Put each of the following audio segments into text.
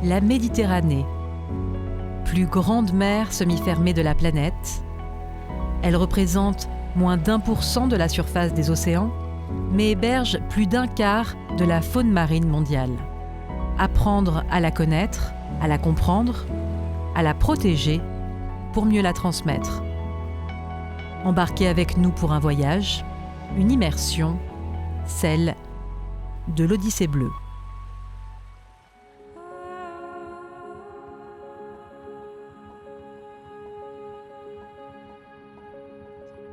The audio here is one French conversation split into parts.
la Méditerranée. Plus grande mer semi-fermée de la planète. Elle représente moins d'1% de la surface des océans, mais héberge plus d'un quart de la faune marine mondiale. Apprendre à la connaître, à la comprendre, à la protéger pour mieux la transmettre. Embarquez avec nous pour un voyage, une immersion, celle de l'Odyssée bleue.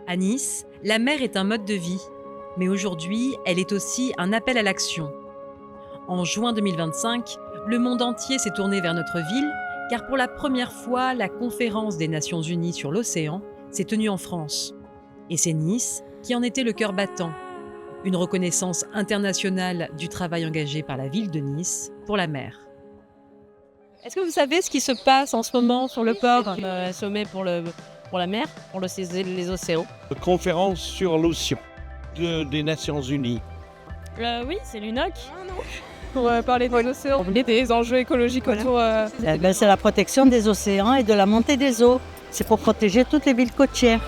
À Nice, la mer est un mode de vie, mais aujourd'hui, elle est aussi un appel à l'action. En juin 2025, le monde entier s'est tourné vers notre ville, car pour la première fois, la conférence des Nations Unies sur l'océan s'est tenue en France. Et c'est Nice qui en était le cœur battant. Une reconnaissance internationale du travail engagé par la ville de Nice pour la mer. Est-ce que vous savez ce qui se passe en ce moment sur le port? Un sommet pour la mer, pour les océans. Conférence sur l'océan des Nations Unies. Oui, c'est l'UNOC. Pour parler des océans, des enjeux écologiques autour. C'est la protection des océans et de la montée des eaux. C'est pour protéger toutes les villes côtières.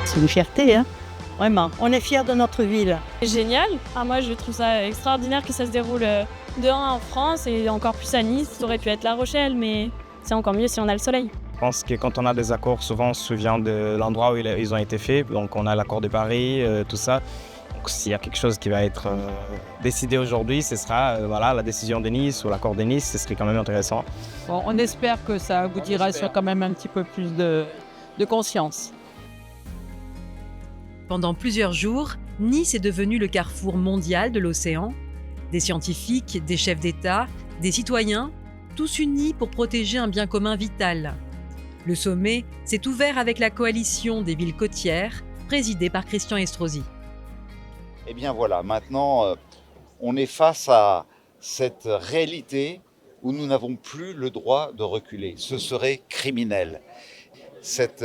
C'est une fierté, hein. Vraiment, on est fiers de notre ville. C'est génial. Moi, je trouve ça extraordinaire que ça se déroule de 1 en France et encore plus à Nice. Ça aurait pu être La Rochelle, mais c'est encore mieux si on a le soleil. Je pense que quand on a des accords, souvent on se souvient de l'endroit où ils ont été faits. Donc on a l'accord de Paris, tout ça. Donc s'il y a quelque chose qui va être décidé aujourd'hui, ce sera la décision de Nice ou l'accord de Nice. Ce serait quand même intéressant. Bon, on espère que ça aboutira sur quand même un petit peu plus de conscience. Pendant plusieurs jours, Nice est devenu le carrefour mondial de l'océan. Des scientifiques, des chefs d'État, des citoyens, tous unis pour protéger un bien commun vital. Le sommet s'est ouvert avec la coalition des villes côtières, présidée par Christian Estrosi. Eh bien voilà, maintenant, on est face à cette réalité où nous n'avons plus le droit de reculer. Ce serait criminel. Cette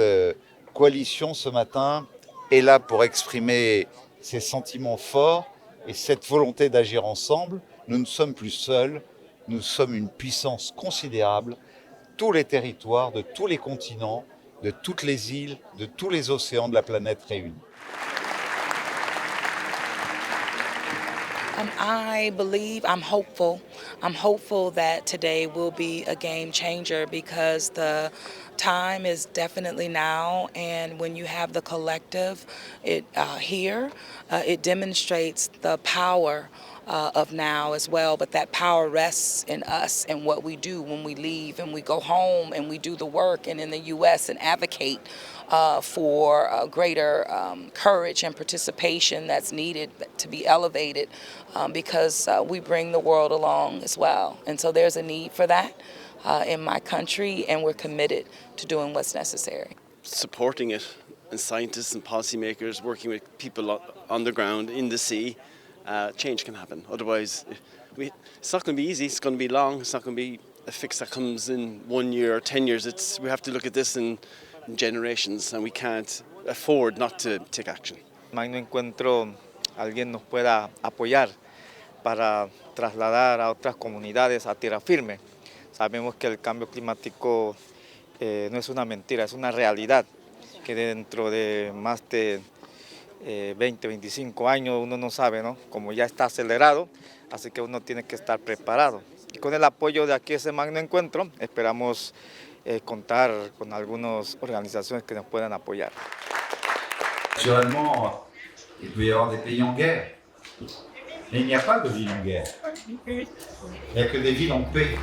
coalition, ce matin, est là pour exprimer ces sentiments forts et cette volonté d'agir ensemble. Nous ne sommes plus seuls, nous sommes une puissance considérable. Tous les territoires, de tous les continents, de toutes les îles, de tous les océans de la planète réunis. I'm hopeful. I'm hopeful that today will be a game changer because the time is definitely now, and when you have the collective here, it demonstrates the power of now as well, but that power rests in us and what we do when we leave and we go home and we do the work and in the U.S. and advocate for greater courage and participation that's needed to be elevated because we bring the world along as well. And so there's a need for that in my country, and we're committed to doing what's necessary. Supporting it, and scientists and policymakers working with people on the ground, in the sea, change can happen. Otherwise, it's not going to be easy, it's going to be long, it's not going to be a fix that comes in 1 year or 10 years. We have to look at this in generations, and we can't afford not to take action. Magno encuentro alguien nos pueda apoyar para trasladar a otras comunidades a tierra firme. Sabemos que el cambio climático no es una mentira, es una realidad que dentro de más de 20, 25 años uno no sabe, ¿no? Como ya está acelerado, así que uno tiene que estar preparado. Y con el apoyo de aquí ese magno encuentro, esperamos contar con algunas organizaciones que nos puedan apoyar. Naturellement, il peut y avoir des pays en guerre, mais il n'y a pas de villes en guerre. Il n'y a que des villes en paix.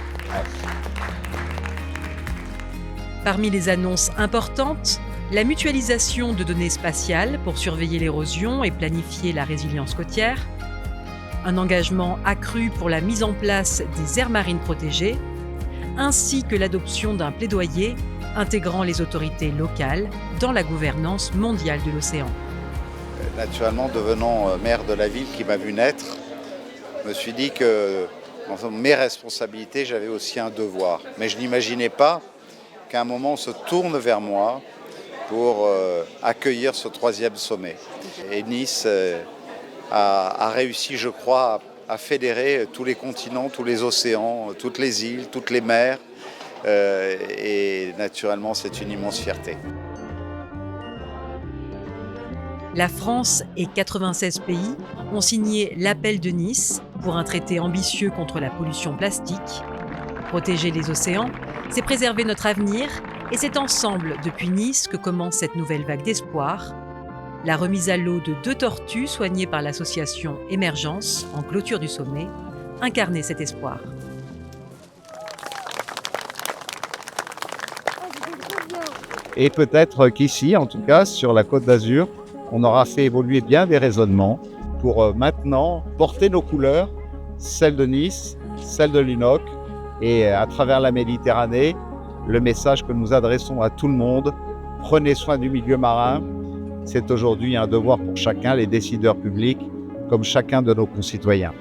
Parmi les annonces importantes, la mutualisation de données spatiales pour surveiller l'érosion et planifier la résilience côtière, un engagement accru pour la mise en place des aires marines protégées, ainsi que l'adoption d'un plaidoyer intégrant les autorités locales dans la gouvernance mondiale de l'océan. Naturellement, devenant maire de la ville qui m'a vu naître, je me suis dit que dans mes responsabilités, j'avais aussi un devoir. Mais je n'imaginais pas qu'à un moment, on se tourne vers moi pour accueillir ce 3e sommet. Et Nice a réussi, je crois, à fédérer tous les continents, tous les océans, toutes les îles, toutes les mers. Et naturellement, c'est une immense fierté. La France et 96 pays ont signé l'appel de Nice pour un traité ambitieux contre la pollution plastique. Protéger les océans, c'est préserver notre avenir et c'est ensemble, depuis Nice, que commence cette nouvelle vague d'espoir. La remise à l'eau de 2 tortues soignées par l'association Émergence en clôture du sommet incarnait cet espoir. Et peut-être qu'ici, en tout cas, sur la Côte d'Azur, on aura fait évoluer bien des raisonnements pour maintenant porter nos couleurs, celles de Nice, celles de l'UNOC, et à travers la Méditerranée, le message que nous adressons à tout le monde, prenez soin du milieu marin, c'est aujourd'hui un devoir pour chacun, les décideurs publics, comme chacun de nos concitoyens.